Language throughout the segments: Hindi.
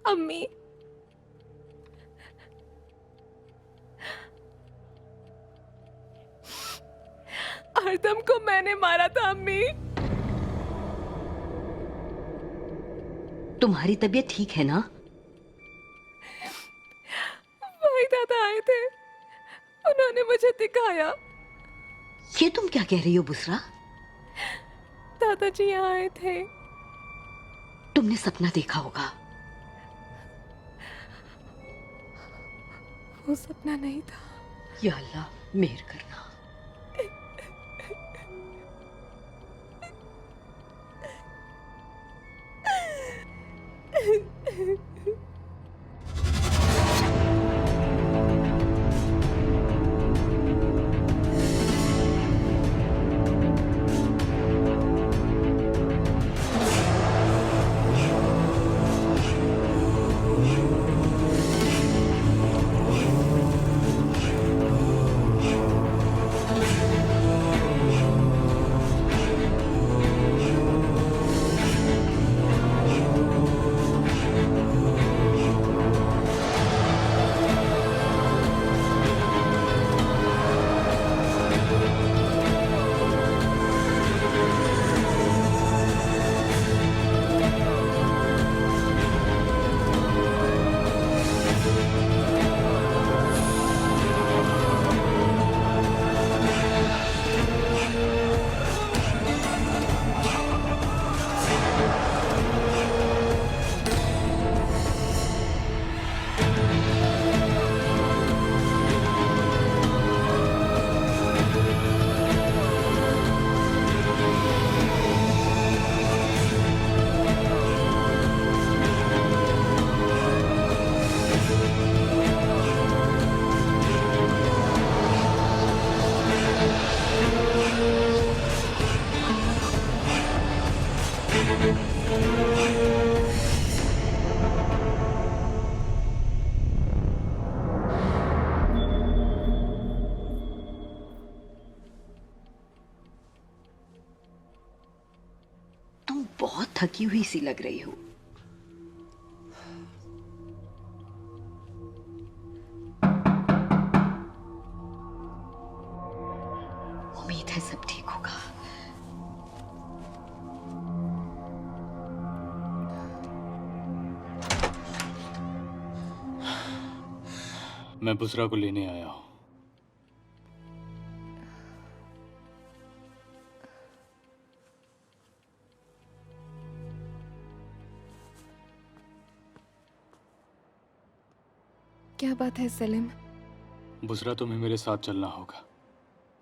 अम्मी, आरतम को मैंने मारा था अम्मी। तुम्हारी तबीयत ठीक है ना? वही दादा आए थे, उन्होंने मुझे दिखाया। ये तुम क्या कह रही हो बुसरा? दादाजी यहाँ आए थे। तुमने सपना देखा होगा। वो सपना नहीं था। या अल्लाह मेहर करना। तुम बहुत थकी हुई सी लग रही हो। उम्मीद है सब ठीक होगा। मैं बुसरा को लेने आया हूँ। क्या बात है सलीम? बुसरा, तुम्हें मेरे साथ चलना होगा।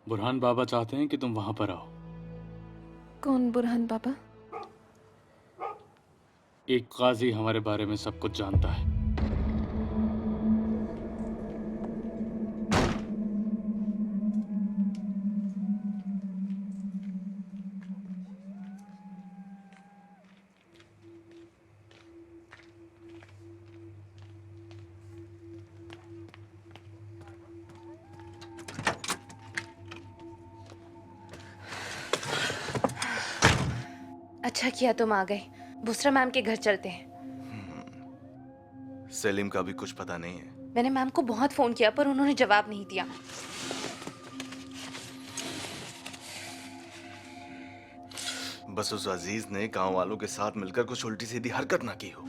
बुरहान बाबा चाहते हैं कि तुम वहां पर आओ। कौन बुरहान बाबा? एक काजी हमारे बारे में सब कुछ जानता है। अच्छा किया तुम आ गए। बुसरा मैम के घर चलते हैं। सलीम का भी कुछ पता नहीं है। मैंने मैम को बहुत फोन किया पर उन्होंने जवाब नहीं दिया। बस उस अजीज ने गांव वालों के साथ मिलकर कुछ उल्टी सीधी हरकत ना की हो।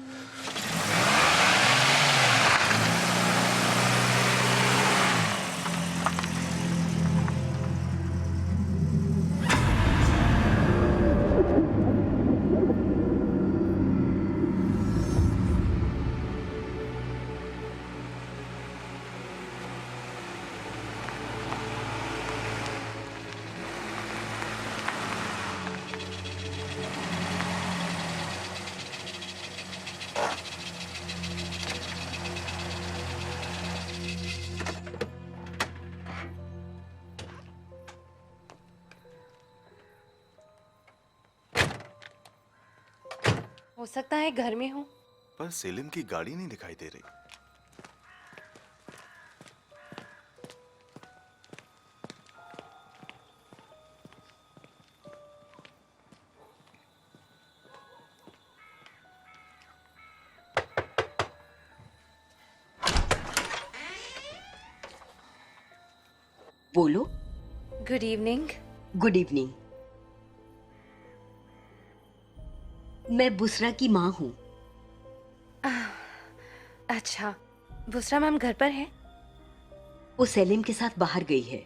हो सकता है घर में हो। पर सलीम की गाड़ी नहीं दिखाई दे रही। बोलो। Good evening. Good evening. मैं बुसरा की माँ हूँ। अच्छा, बुसरा मैम घर पर है? वो सेलिम के साथ बाहर गई है।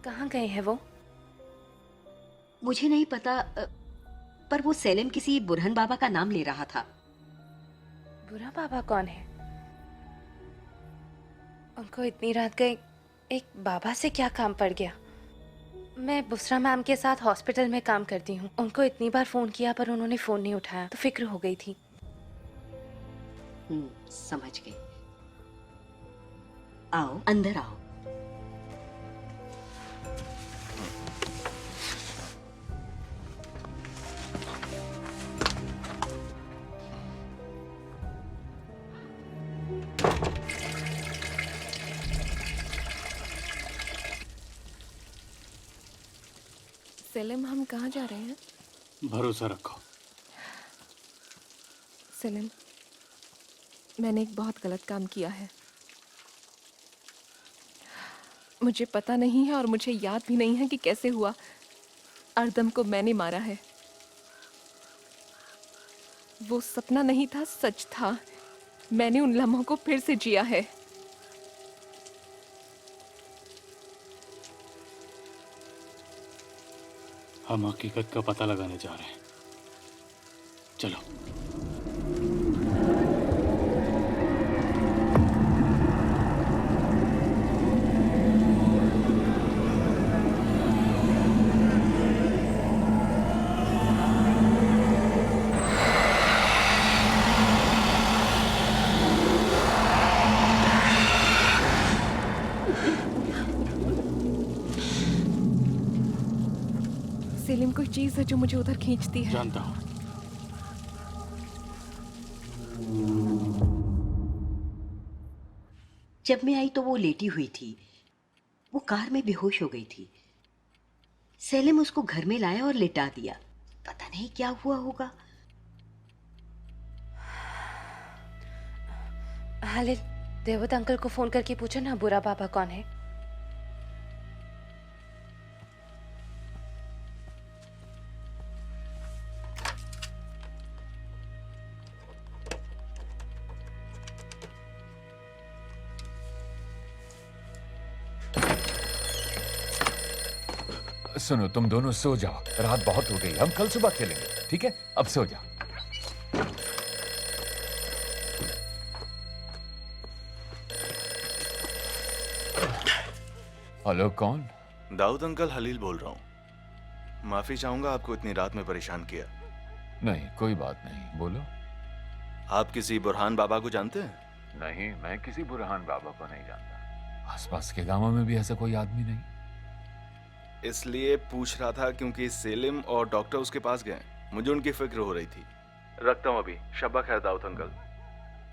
कहाँ गए हैं वो? मुझे नहीं पता, पर वो सेलिम किसी बुरहन बाबा का नाम ले रहा था। बुरा बाबा कौन है? उनको इतनी रात गए एक बाबा से क्या काम पड़ गया? मैं बुसरा मैम के साथ हॉस्पिटल में काम करती हूँ। उनको इतनी बार फोन किया पर उन्होंने फोन नहीं उठाया तो फिक्र हो गई थी। समझ गई। आओ अंदर आओ। सेलिम, हम कहाँ जा रहे हैं? भरोसा रखो। सेलिम, मैंने एक बहुत गलत काम किया है। मुझे पता नहीं है और मुझे याद भी नहीं है कि कैसे हुआ। अर्दम को मैंने मारा है। वो सपना नहीं था, सच था। मैंने उन लम्हों को फिर से जिया है। हम हकीकत का पता लगाने जा रहे हैं। चलो। सेलिम, कोई चीज है जो मुझे उधर खींचती है। जानता हूँ। जब मैं आई तो वो लेटी हुई थी। वो कार में बेहोश हो गई थी। सेलिम उसको घर में लाया और लेटा दिया। पता नहीं क्या हुआ होगा। हालिल, देवत अंकल को फोन करके पूछो ना बुरा बाबा कौन है। सुनो, तुम दोनों सो जाओ। रात बहुत हो गई, हम कल सुबह खेलेंगे, ठीक है? अब सो जाओ। हेलो, कौन? दाऊद अंकल, हलील बोल रहा हूँ। माफी चाहूंगा आपको इतनी रात में परेशान किया। नहीं, कोई बात नहीं, बोलो। आप किसी बुरहान बाबा को जानते हैं? नहीं, मैं किसी बुरहान बाबा को नहीं जानता। आसपास के गांवों में भी ऐसा कोई आदमी नहीं। इसलिए पूछ रहा था क्योंकि सेलिम और डॉक्टर उसके पास गए। मुझे उनकी फिक्र हो रही थी। रखता हूँ अभी। शब्बा खैर दाऊद अंकल।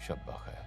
शब्बा खैर।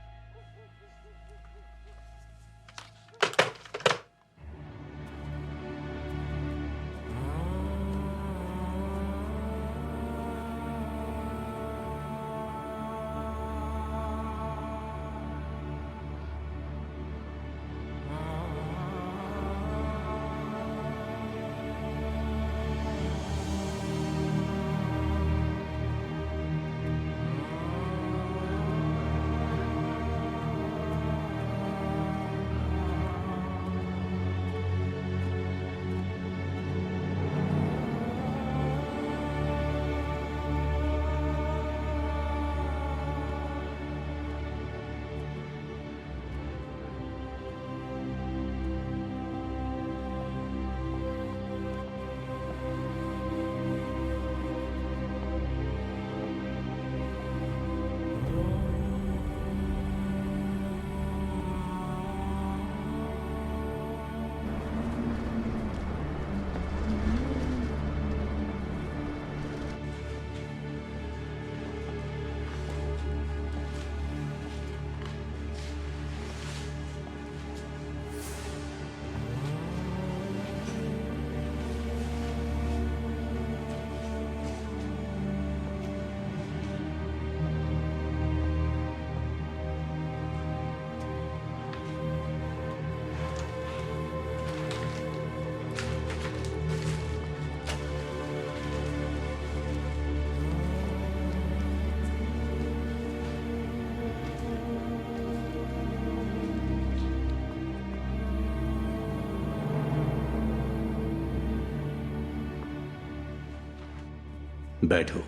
बैठो।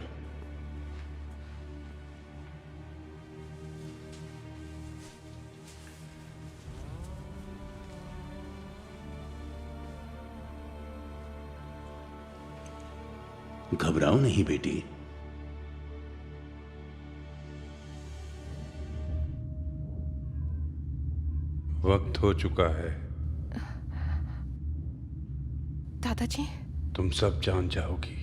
घबराओ नहीं बेटी। वक्त हो चुका है। दादाजी, तुम सब जान जाओगी।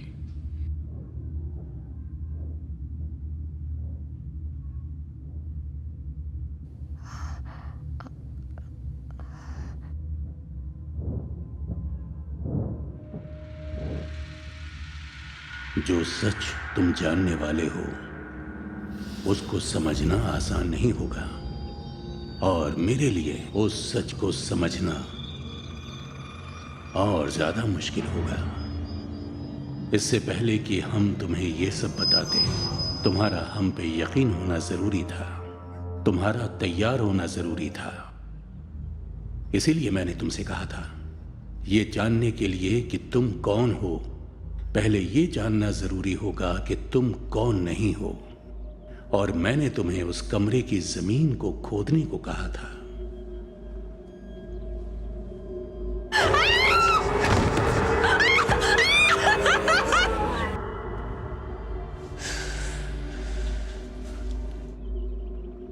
जो सच तुम जानने वाले हो उसको समझना आसान नहीं होगा, और मेरे लिए उस सच को समझना और ज्यादा मुश्किल होगा। इससे पहले कि हम तुम्हें ये सब बताते, तुम्हारा हम पे यकीन होना जरूरी था, तुम्हारा तैयार होना जरूरी था। इसीलिए मैंने तुमसे कहा था, ये जानने के लिए कि तुम कौन हो, पहले ये जानना जरूरी होगा कि तुम कौन नहीं हो। और मैंने तुम्हें उस कमरे की जमीन को खोदने को कहा था।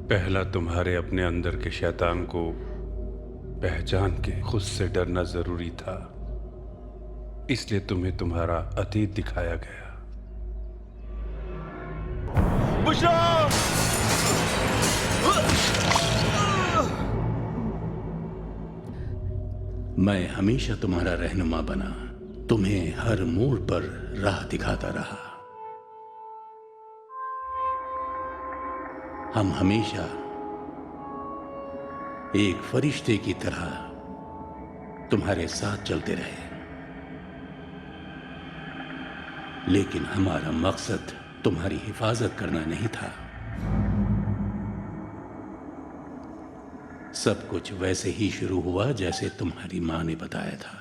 पहला तुम्हारे अपने अंदर के शैतान को पहचान के खुद से डरना जरूरी था, इसलिए तुम्हें तुम्हारा अतीत दिखाया गया। बुशरा! मैं हमेशा तुम्हारा रहनुमा बना, तुम्हें हर मोड़ पर राह दिखाता रहा। हम हमेशा एक फरिश्ते की तरह तुम्हारे साथ चलते रहे, लेकिन हमारा मकसद तुम्हारी हिफाजत करना नहीं था। सब कुछ वैसे ही शुरू हुआ जैसे तुम्हारी मां ने बताया था।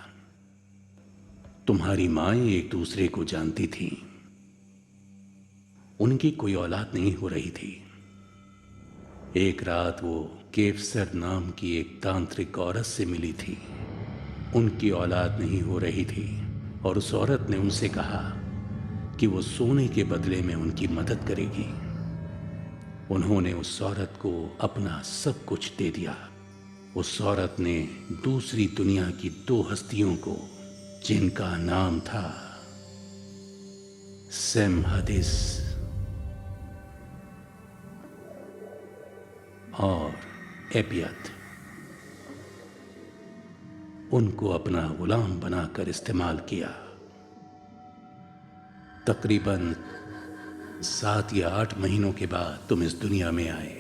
तुम्हारी माएं एक दूसरे को जानती थीं। उनकी कोई औलाद नहीं हो रही थी। एक रात वो केवसर नाम की एक तांत्रिक औरत से मिली थी। उनकी औलाद नहीं हो रही थी और उस औरत ने उनसे कहा कि वो सोने के बदले में उनकी मदद करेगी। उन्होंने उस औरत को अपना सब कुछ दे दिया। उस औरत ने दूसरी दुनिया की दो हस्तियों को, जिनका नाम था सैम हदिस और एपियत, उनको अपना गुलाम बनाकर इस्तेमाल किया। तकरीबन 7 या 8 महीनों के बाद तुम इस दुनिया में आए।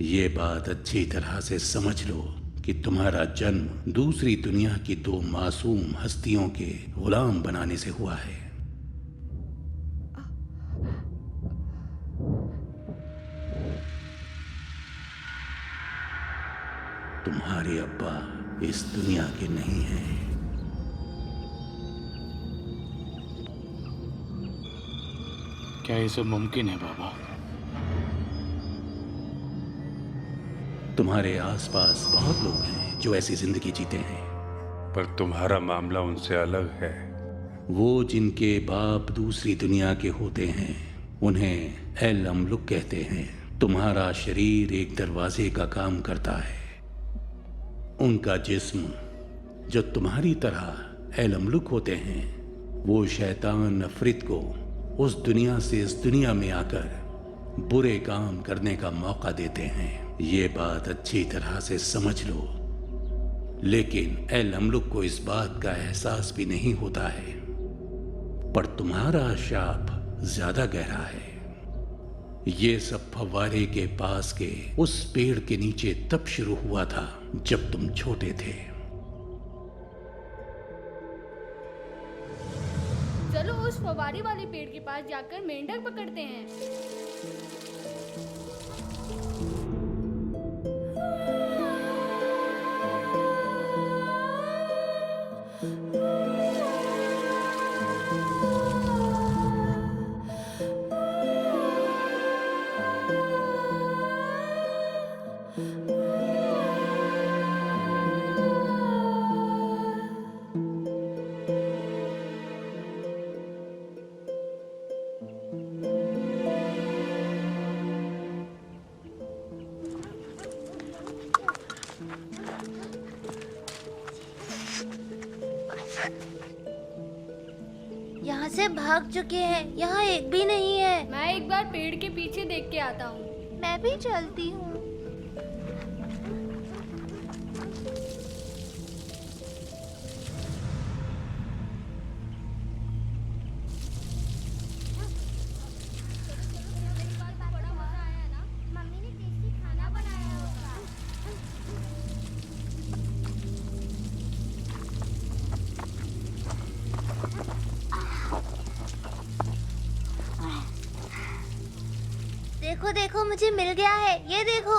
ये बात अच्छी तरह से समझ लो कि तुम्हारा जन्म दूसरी दुनिया की दो मासूम हस्तियों के गुलाम बनाने से हुआ है। तुम्हारे अब्बा इस दुनिया के नहीं हैं। क्या ये सब मुमकिन है बाबा? तुम्हारे आसपास बहुत लोग हैं जो ऐसी जिंदगी जीते हैं, पर तुम्हारा मामला उनसे अलग है। वो जिनके बाप दूसरी दुनिया के होते हैं उन्हें एल अमलुक कहते हैं। तुम्हारा शरीर एक दरवाजे का काम करता है। उनका जिस्म जो तुम्हारी तरह एल अमलुक होते हैं, वो शैतान नफरत को उस दुनिया से इस दुनिया में आकर बुरे काम करने का मौका देते हैं। ये बात अच्छी तरह से समझ लो। लेकिन एल अमलुक को इस बात का एहसास भी नहीं होता है। पर तुम्हारा शाप ज्यादा गहरा है। ये सब फव्वारे के पास के उस पेड़ के नीचे तब शुरू हुआ था जब तुम छोटे थे। चलो उस फवारी वाले पेड़ के पास जाकर मेंढक पकड़ते हैं। यहाँ से भाग चुके हैं, यहाँ एक भी नहीं है। मैं एक बार पेड़ के पीछे देख के आता हूँ। मैं भी चलती हूँ। मम्मी ने टेस्टी खाना बनाया होगा। देखो देखो, मुझे मिल गया है, ये देखो।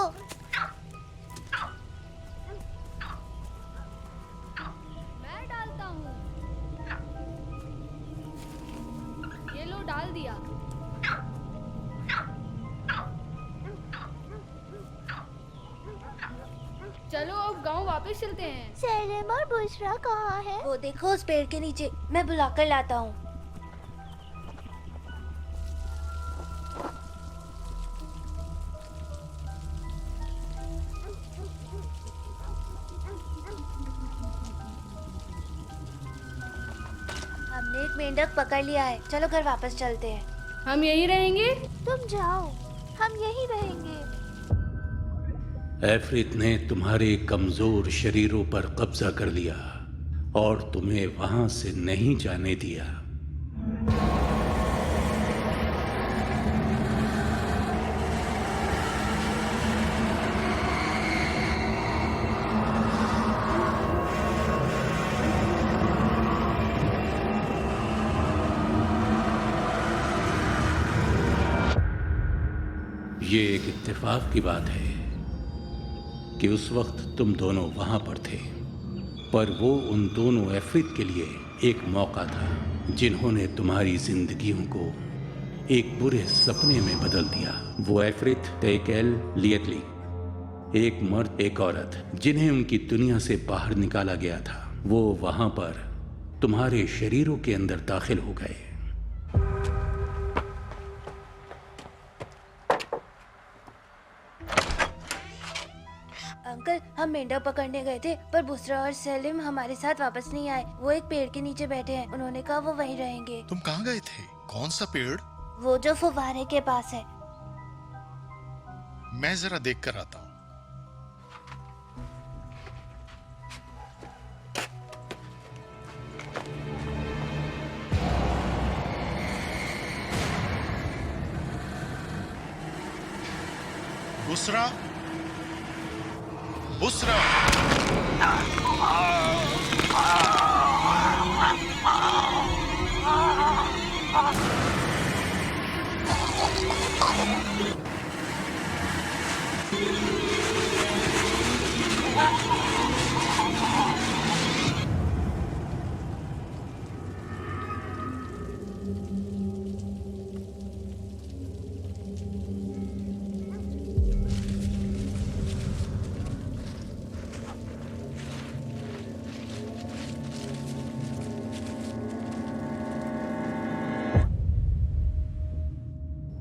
मैं डालता हूँ। ये लो, डाल दिया। चलो अब गांव वापस चलते हैं। सेलिम और बुशरा कहाँ है? वो देखो उस पेड़ के नीचे, मैं बुलाकर लाता हूँ। हमने एक मेंढक पकड़ लिया है, चलो घर वापस चलते हैं। हम यहीं रहेंगे। तुम जाओ, हम यहीं रहेंगे। एफरित ने तुम्हारे कमजोर शरीरों पर कब्जा कर लिया और तुम्हें वहां से नहीं जाने दिया। ये एक इत्तेफाक की बात है कि उस वक्त तुम दोनों वहां पर थे, पर वो उन दोनों एफरित के लिए एक मौका था जिन्होंने तुम्हारी जिंदगियों को एक बुरे सपने में बदल दिया। वो एफरित, टेकेल, लियतली, एक मर्द एक औरत जिन्हें उनकी दुनिया से बाहर निकाला गया था, वो वहां पर तुम्हारे शरीरों के अंदर दाखिल हो गए। अंकल, हम मेंढक पकड़ने गए थे, पर बुशरा और सेलिम हमारे साथ वापस नहीं आए। वो एक पेड़ के नीचे बैठे हैं, उन्होंने कहा वो वहीं रहेंगे। तुम कहाँ गए थे? कौन सा पेड़? वो जो फुव्वारे के पास है। मैं जरा देख कर आता हूँ। बुशरा, बुशरा।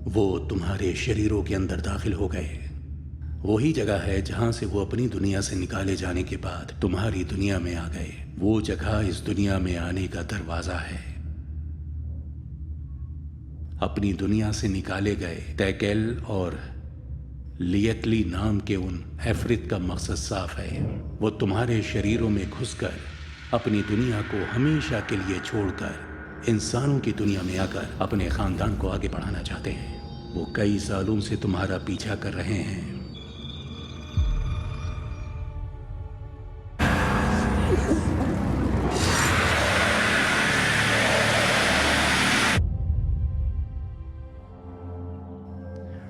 वो तुम्हारे शरीरों के अंदर दाखिल हो गए। वही जगह है जहां से वो अपनी दुनिया से निकाले जाने के बाद तुम्हारी दुनिया में आ गए। वो जगह इस दुनिया में आने का दरवाजा है। अपनी दुनिया से निकाले गए टैकेल और लियतली नाम के उन एफरित का मकसद साफ है। वो तुम्हारे शरीरों में घुसकर अपनी दुनिया को हमेशा के लिए छोड़कर इंसानों की दुनिया में आकर अपने खानदान को आगे बढ़ाना चाहते हैं। वो कई सालों से तुम्हारा पीछा कर रहे हैं।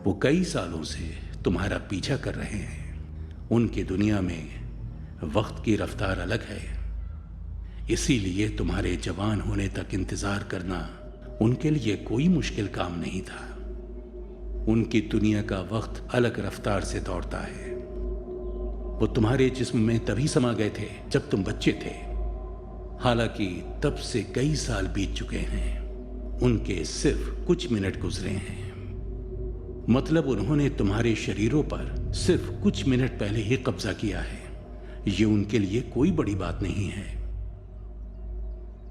वो कई सालों से तुम्हारा पीछा कर रहे हैं। उनकी दुनिया में वक्त की रफ्तार अलग है, इसीलिए तुम्हारे जवान होने तक इंतजार करना उनके लिए कोई मुश्किल काम नहीं था। उनकी दुनिया का वक्त अलग रफ्तार से दौड़ता है। वो तुम्हारे जिस्म में तभी समा गए थे जब तुम बच्चे थे। हालांकि तब से कई साल बीत चुके हैं, उनके सिर्फ कुछ मिनट गुजरे हैं। मतलब उन्होंने तुम्हारे शरीरों पर सिर्फ कुछ मिनट पहले ही कब्जा किया है। ये उनके लिए कोई बड़ी बात नहीं है।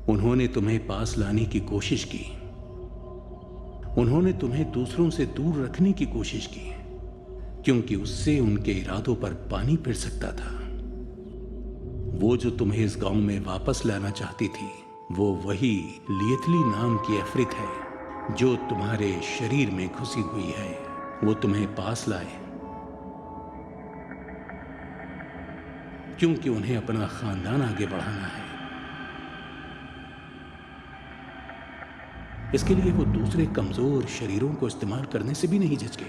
उन्होंने तुम्हें पास लाने की कोशिश की। उन्होंने तुम्हें दूसरों से दूर रखने की कोशिश की, क्योंकि उससे उनके इरादों पर पानी फिर सकता था। वो जो तुम्हें इस गांव में वापस लाना चाहती थी, वो वही लियथली नाम की अफरीत है जो तुम्हारे शरीर में घुसी हुई है। वो तुम्हें पास लाए क्योंकि उन्हें अपना खानदान आगे बढ़ाना है। इसके लिए वो दूसरे कमजोर शरीरों को इस्तेमाल करने से भी नहीं झिझके।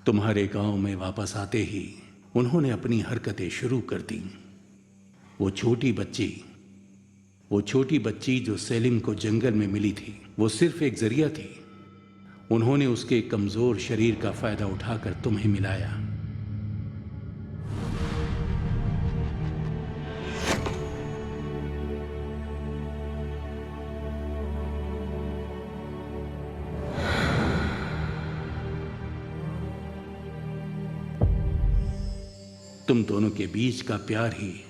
तुम्हारे गांव में वापस आते ही उन्होंने अपनी हरकतें शुरू कर दी। वो छोटी बच्ची जो सेलिम को जंगल में मिली थी, वो सिर्फ एक जरिया थी। उन्होंने उसके कमजोर शरीर का फायदा उठाकर तुम्हें मिलाया। तुम दोनों के बीच का प्यार ही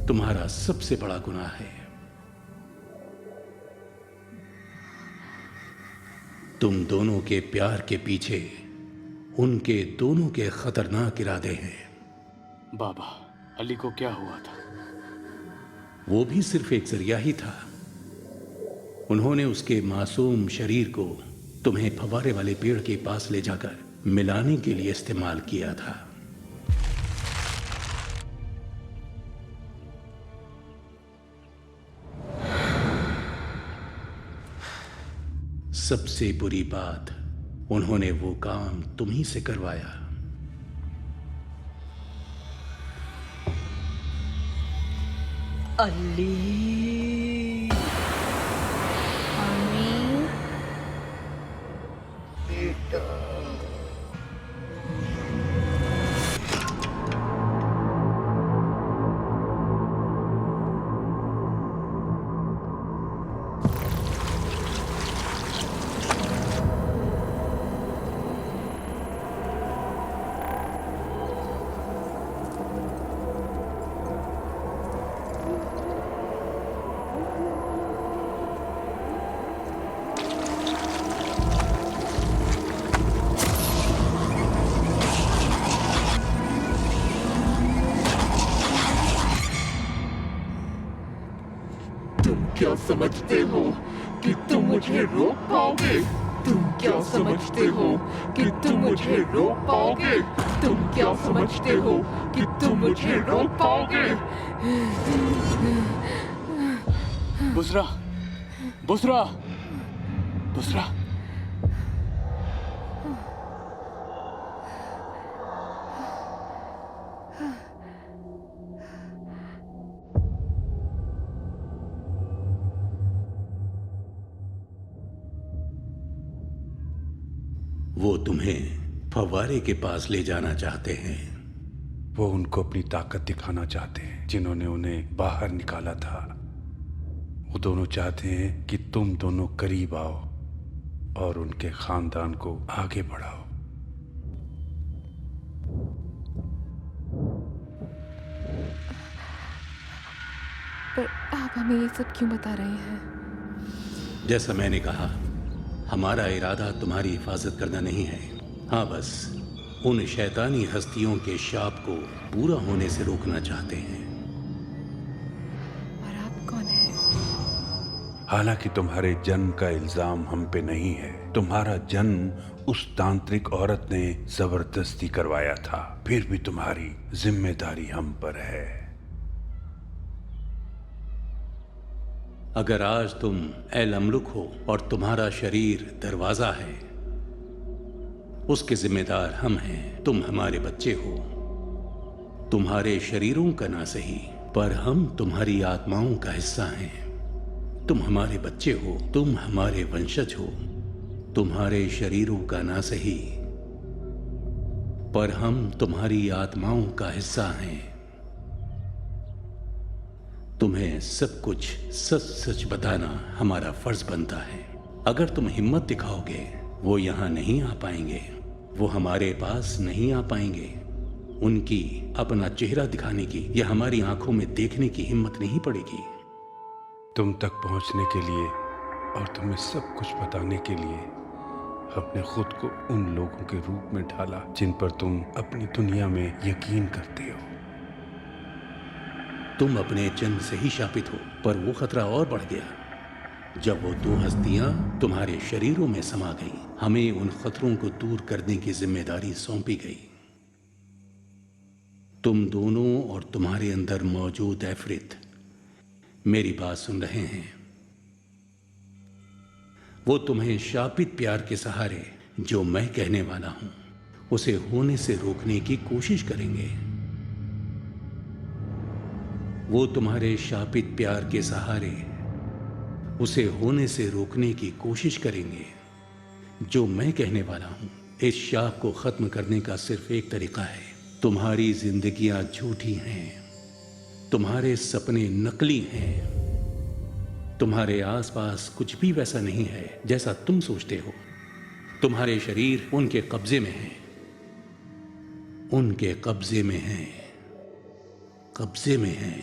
तुम्हारा सबसे बड़ा गुनाह है। तुम दोनों के प्यार के पीछे उनके दोनों के खतरनाक इरादे हैं। बाबा, अली को क्या हुआ था? वो भी सिर्फ एक जरिया ही था। उन्होंने उसके मासूम शरीर को तुम्हें फव्वारे वाले पेड़ के पास ले जाकर मिलाने के लिए इस्तेमाल किया था। सबसे बुरी बात, उन्होंने वो काम तुम्ही से करवाया। अली, बेटा। क्या समझते हो कि तुम मुझे रोक पाओगे? तुम क्या समझते हो कि तुम मुझे रोक पाओगे? तुम क्या समझते हो कि तुम मुझे रोक पाओगे? बुसरा, बुसरा, बुसरा। वो तुम्हें फव्वारे के पास ले जाना चाहते हैं। वो उनको अपनी ताकत दिखाना चाहते हैं जिन्होंने उन्हें बाहर निकाला था। वो दोनों चाहते हैं कि तुम दोनों करीब आओ और उनके खानदान को आगे बढ़ाओ। पर आप हमें ये सब क्यों बता रहे हैं? जैसा मैंने कहा, हमारा इरादा तुम्हारी हिफाजत करना नहीं है। हाँ, बस उन शैतानी हस्तियों के शाप को पूरा होने से रोकना चाहते हैं। और आप कौन हैं? हालांकि तुम्हारे जन्म का इल्जाम हम पे नहीं है। तुम्हारा जन्म उस तांत्रिक औरत ने जबरदस्ती करवाया था। फिर भी तुम्हारी जिम्मेदारी हम पर है। अगर आज तुम एल अमलुक हो और तुम्हारा शरीर दरवाजा है, उसके जिम्मेदार हम हैं। तुम हमारे बच्चे हो, तुम्हारे शरीरों का ना सही, पर हम तुम्हारी आत्माओं का हिस्सा हैं। तुम हमारे बच्चे हो, तुम हमारे वंशज हो, तुम्हारे शरीरों का ना सही, पर हम तुम्हारी आत्माओं का हिस्सा हैं। तुम्हें सब कुछ सच सच बताना हमारा फर्ज बनता है। अगर तुम हिम्मत दिखाओगे, वो यहां नहीं आ पाएंगे, वो हमारे पास नहीं आ पाएंगे। उनकी अपना चेहरा दिखाने की या हमारी आंखों में देखने की हिम्मत नहीं पड़ेगी। तुम तक पहुंचने के लिए और तुम्हें सब कुछ बताने के लिए हमने खुद को उन लोगों के रूप में ढाला जिन पर तुम अपनी दुनिया में यकीन करते हो। तुम अपने जन्म से ही शापित हो, पर वो खतरा और बढ़ गया जब वो दो हस्तियां तुम्हारे शरीरों में समा गईं। हमें उन खतरों को दूर करने की जिम्मेदारी सौंपी गई। तुम दोनों और तुम्हारे अंदर मौजूद एफरित मेरी बात सुन रहे हैं। वो तुम्हें शापित प्यार के सहारे, जो मैं कहने वाला हूं, उसे होने से रोकने की कोशिश करेंगे। वो तुम्हारे शापित प्यार के सहारे उसे होने से रोकने की कोशिश करेंगे। जो मैं कहने वाला हूं, इस शाप को खत्म करने का सिर्फ एक तरीका है। तुम्हारी जिंदगियां झूठी हैं, तुम्हारे सपने नकली हैं, तुम्हारे आसपास कुछ भी वैसा नहीं है जैसा तुम सोचते हो। तुम्हारे शरीर उनके कब्जे में है, उनके कब्जे में है, कब्जे में है,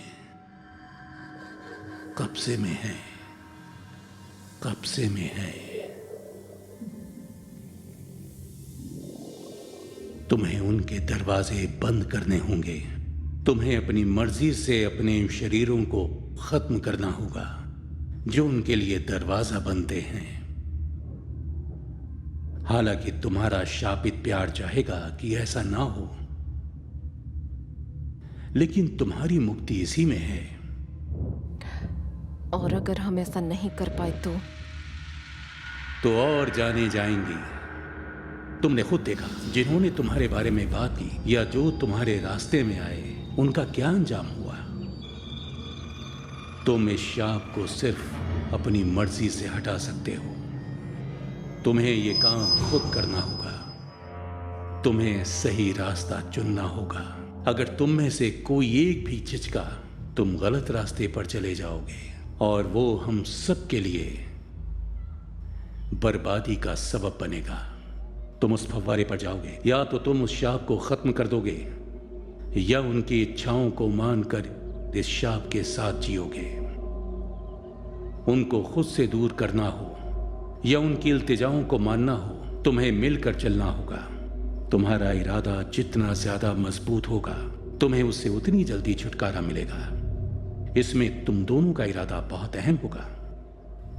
कब्जे में है, कब्जे में है। तुम्हें उनके दरवाजे बंद करने होंगे। तुम्हें अपनी मर्जी से अपने शरीरों को खत्म करना होगा जो उनके लिए दरवाजा बनते हैं। हालांकि तुम्हारा शापित प्यार चाहेगा कि ऐसा ना हो, लेकिन तुम्हारी मुक्ति इसी में है। और अगर हम ऐसा नहीं कर पाए तो और जाने जाएंगी। तुमने खुद देखा, जिन्होंने तुम्हारे बारे में बात की या जो तुम्हारे रास्ते में आए, उनका क्या अंजाम हुआ। तुम इस शाप को सिर्फ अपनी मर्जी से हटा सकते हो। तुम्हें यह काम खुद करना होगा। तुम्हें सही रास्ता चुनना होगा। अगर तुम में से कोई एक भी झिझका, तुम गलत रास्ते पर चले जाओगे और वो हम सब के लिए बर्बादी का सबब बनेगा। तुम उस फव्वारे पर जाओगे, या तो तुम उस शाप को खत्म कर दोगे या उनकी इच्छाओं को मानकर इस शाप के साथ जियोगे। उनको खुद से दूर करना हो या उनकी इल्तिजाओं को मानना हो, तुम्हें मिलकर चलना होगा। तुम्हारा इरादा जितना ज्यादा मजबूत होगा, तुम्हें उससे उतनी जल्दी छुटकारा मिलेगा। इसमें तुम दोनों का इरादा बहुत अहम होगा।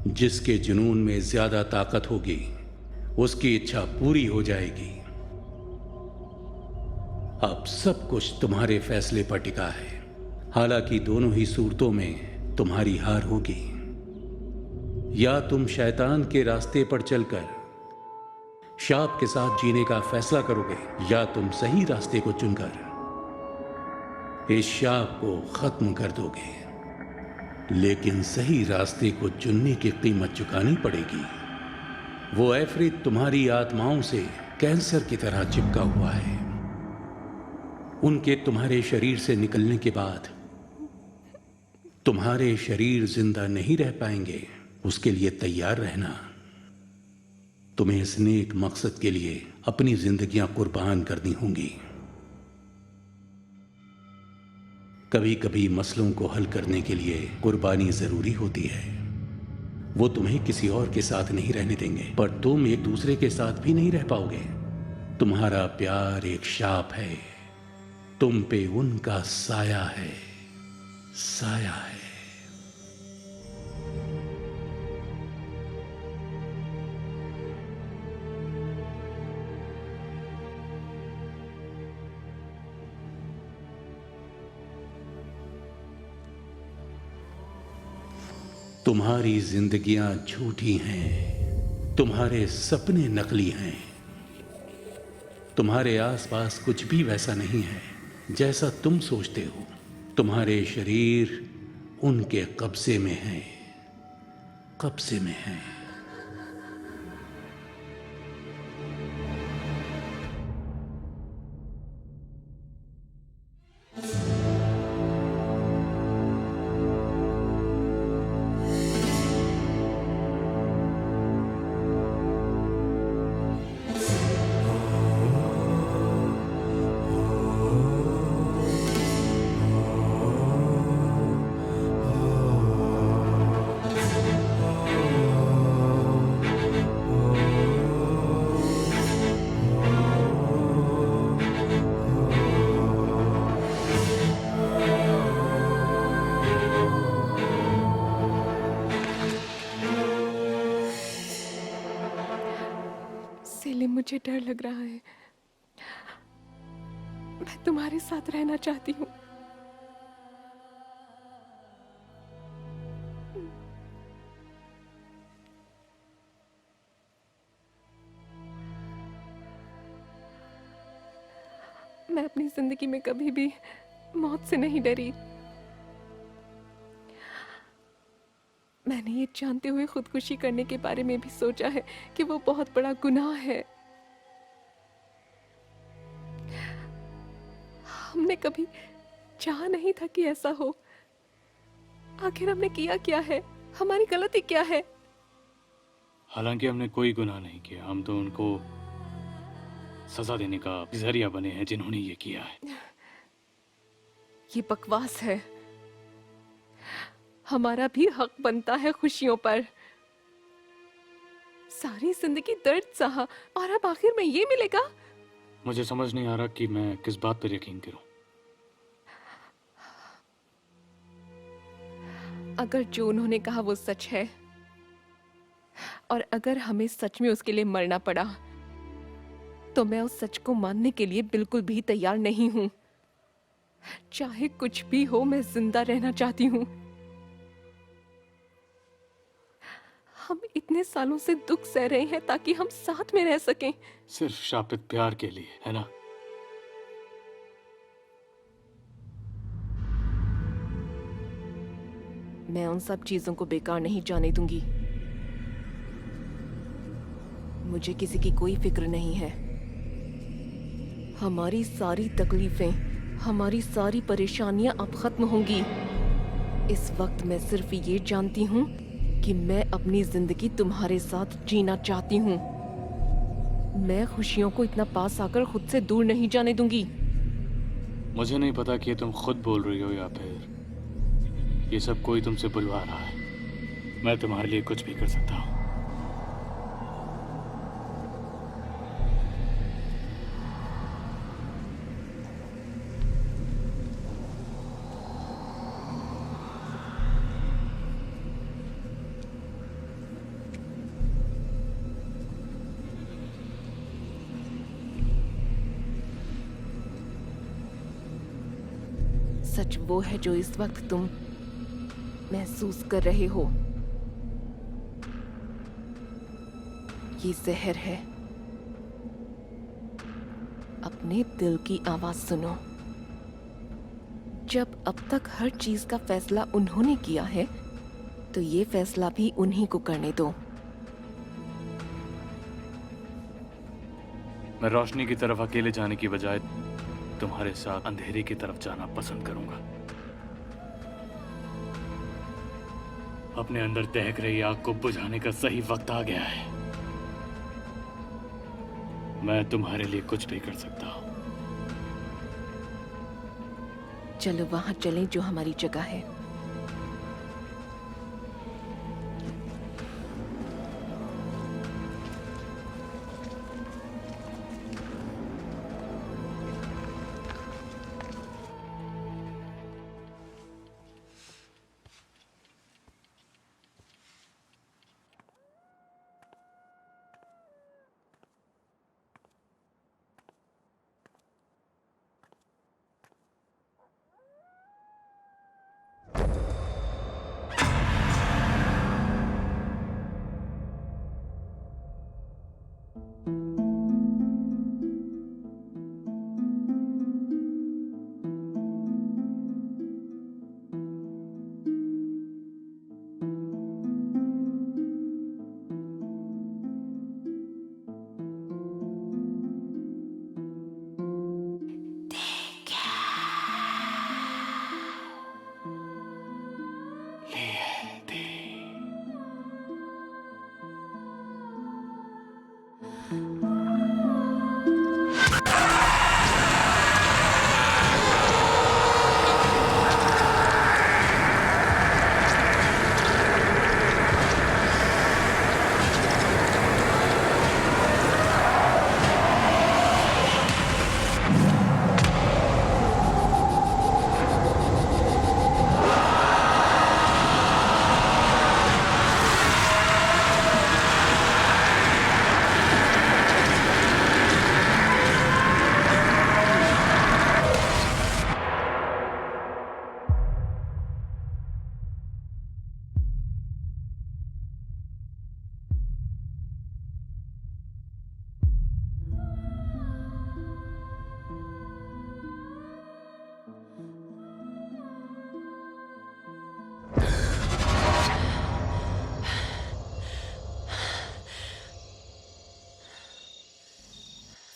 जिसके जुनून में ज्यादा ताकत होगी, उसकी इच्छा पूरी हो जाएगी। अब सब कुछ तुम्हारे फैसले पर टिका है। हालांकि दोनों ही सूरतों में तुम्हारी हार होगी। या तुम शैतान के रास्ते पर चलकर शाप के साथ जीने का फैसला करोगे, या तुम सही रास्ते को चुनकर इस शाप को खत्म कर दोगे। लेकिन सही रास्ते को चुनने की कीमत चुकानी पड़ेगी। वो एफरित तुम्हारी आत्माओं से कैंसर की तरह चिपका हुआ है। उनके तुम्हारे शरीर से निकलने के बाद तुम्हारे शरीर जिंदा नहीं रह पाएंगे। उसके लिए तैयार रहना। तुम्हें इस नेक मकसद के लिए अपनी जिंदगियां कुर्बान करनी होंगी। कभी कभी मसलों को हल करने के लिए कुर्बानी जरूरी होती है। वो तुम्हें किसी और के साथ नहीं रहने देंगे, पर तुम एक दूसरे के साथ भी नहीं रह पाओगे। तुम्हारा प्यार एक शाप है। तुम पे उनका साया है, साया है। तुम्हारी जिंदगियां झूठी हैं, तुम्हारे सपने नकली हैं, तुम्हारे आसपास कुछ भी वैसा नहीं है जैसा तुम सोचते हो। तुम्हारे शरीर उनके कब्जे में है, कब्जे में है। सेलिम, मुझे डर लग रहा है। मैं तुम्हारे साथ रहना चाहती हूँ। मैं अपनी जिंदगी में कभी भी मौत से नहीं डरी। मैंने ये जानते हुए खुदकुशी करने के बारे में भी सोचा है कि वो बहुत बड़ा गुनाह है। हमने कभी चाहा नहीं था कि ऐसा हो। आखिर हमने किया क्या है? हमारी गलती क्या है? हालांकि हमने कोई गुनाह नहीं किया, हम तो उनको सजा देने का जरिया बने हैं जिन्होंने ये किया है। ये बकवास है। हमारा भी हक बनता है खुशियों पर। सारी जिंदगी दर्द सहा और अब आखिर में ये मिलेगा? मुझे समझ नहीं आ रहा कि मैं किस बात पर यकीन करूं। अगर जो उन्होंने कहा वो सच है और अगर हमें सच में उसके लिए मरना पड़ा तो मैं उस सच को मानने के लिए बिल्कुल भी तैयार नहीं हूं। चाहे कुछ भी हो, मैं जिंदा रहना चाहती हूं। हम इतने सालों से दुख सह रहे हैं ताकि हम साथ में रह सकें। सिर्फ शापित प्यार के लिए, है ना? मैं उन सब चीजों को बेकार नहीं जाने दूंगी। मुझे किसी की कोई फिक्र नहीं है। हमारी सारी तकलीफें, हमारी सारी परेशानियां अब खत्म होंगी। इस वक्त मैं सिर्फ ये जानती हूँ कि मैं अपनी जिंदगी तुम्हारे साथ जीना चाहती हूँ। मैं खुशियों को इतना पास आकर खुद से दूर नहीं जाने दूंगी। मुझे नहीं पता कि तुम खुद बोल रही हो या फिर ये सब कोई तुमसे बुलवा रहा है। मैं तुम्हारे लिए कुछ भी कर सकता हूँ। सच वो है जो इस वक्त तुम महसूस कर रहे हो। ये जहर है। अपने दिल की आवाज सुनो। जब अब तक हर चीज का फैसला उन्होंने किया है तो ये फैसला भी उन्हीं को करने दो। मैं रोशनी की तरफ अकेले जाने की बजाय तुम्हारे साथ अंधेरे की तरफ जाना पसंद करूंगा। अपने अंदर दहक रही आग को बुझाने का सही वक्त आ गया है। मैं तुम्हारे लिए कुछ भी कर सकता हूं। चलो वहां चलें जो हमारी जगह है।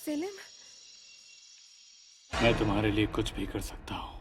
सेलिम, मैं तुम्हारे लिए कुछ भी कर सकता हूँ।